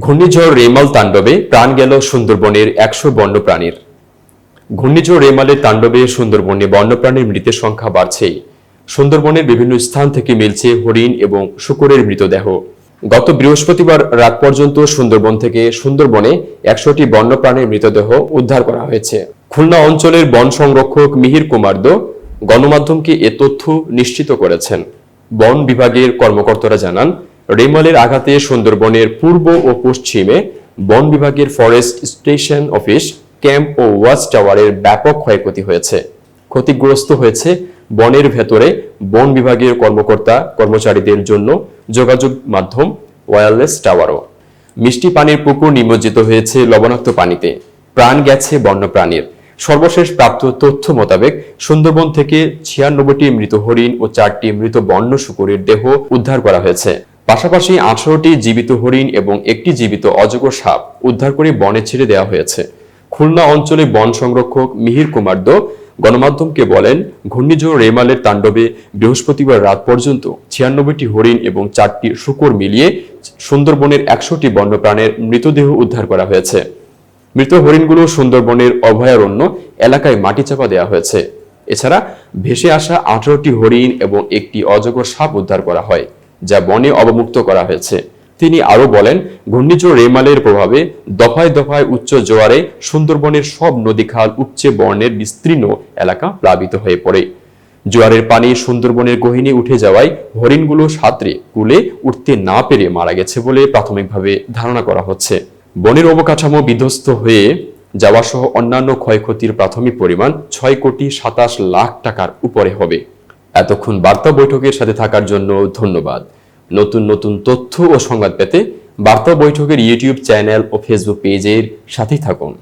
ঘূর্ণিঝড় রেমাল তাণ্ডবে প্রাণ গেল সুন্দরবনের ১০০ বন্যপ্রাণীর। ঘূর্ণিঝড় রেমালের তাণ্ডবে সুন্দরবনে বন্যপ্রাণীর মৃতের সংখ্যা বাড়ছেই। সুন্দরবনের বিভিন্ন স্থান থেকে মিলছে হরিণ এবং শূকরের মৃতদেহ। গত বৃহস্পতিবার রাত পর্যন্ত সুন্দরবন থেকে সুন্দরবনে ১০০টি বন্যপ্রাণীর মৃতদেহ উদ্ধার করা হয়েছে। খুলনা অঞ্চলের বন সংরক্ষক মিহির কুমার দো গণমাধ্যমকে এ তথ্য নিশ্চিত করেছেন। বন বিভাগের কর্মকর্তারা জানান, রেমালের আঘাতে সুন্দরবনের পূর্ব ও পশ্চিমে বন বিভাগের ফরেস্ট স্টেশন অফিস, ক্যাম্প ও ওয়াচ টাওয়ারের ব্যাপক ক্ষয়ক্ষতি হয়েছে। ক্ষতিগ্রস্ত হয়েছে বনের ভেতরে বন বিভাগের কর্মচারীদের জন্য যোগাযোগ মাধ্যম ওয়্যারলেস টাওয়ারও। মিষ্টি পানির পুকুর নিমজ্জিত হয়েছে লবণাক্ত পানিতে। প্রাণ গেছে বন্যপ্রাণীর। সর্বশেষ প্রাপ্ত তথ্য মোতাবেক সুন্দরবন থেকে ৯৬টি মৃত হরিণ ও ৪টি মৃত বন্য শূকরের দেহ উদ্ধার করা হয়েছে। পাশাপাশি ১৮টি জীবিত হরিণ এবং একটি জীবিত অজগর সাপ উদ্ধার করে বনে ছেড়ে দেওয়া হয়েছে। খুলনা অঞ্চলে বন সংরক্ষক মিহির কুমার দো গণমাধ্যমকে বলেন, ঘূর্ণিঝড় রেমালের তাণ্ডবে বৃহস্পতিবার রাত পর্যন্ত ৯৬টি হরিণ এবং ৪টি শূকর মিলিয়ে সুন্দরবনের ১০০টি বন্যপ্রাণীর মৃতদেহ উদ্ধার করা হয়েছে। মৃত হরিণগুলো সুন্দরবনের অভয়ারণ্য এলাকায় মাটিচাপা দেওয়া হয়েছে। এছাড়া ভেসে আসা ১৮টি হরিণ এবং একটি অজগর সাপ উদ্ধার করা হয়, যা বনে অবমুক্ত করা হয়েছে। তিনি আরো বলেন, ঘূর্ণিঝড় রেমালের প্রভাবে দফায় দফায় উচ্চ জোয়ারে সুন্দরবনের সব নদী খাল উপচে বনের বিস্তীর্ণ এলাকা প্লাবিত হয়ে পড়ে। জোয়ারের পানি সুন্দরবনের গহীনে উঠে যাওয়ায় হরিণগুলো সাঁতরে কুলে উঠতে না পেরে মারা গেছে বলে প্রাথমিকভাবে ধারণা করা হচ্ছে। বনের অবকাঠামো বিধ্বস্ত হয়ে যাওয়া সহ অন্যান্য ক্ষয়ক্ষতির প্রাথমিক পরিমাণ ৬,২৭,০০,০০০ টাকার উপরে হবে। এতক্ষণ বার্তা বৈঠকের সাথে থাকার জন্য ধন্যবাদ। নতুন নতুন তথ্য ও সংবাদ পেতে বার্তা বৈঠকের ইউটিউব চ্যানেল ও ফেসবুক পেজের সাথেই থাকুন।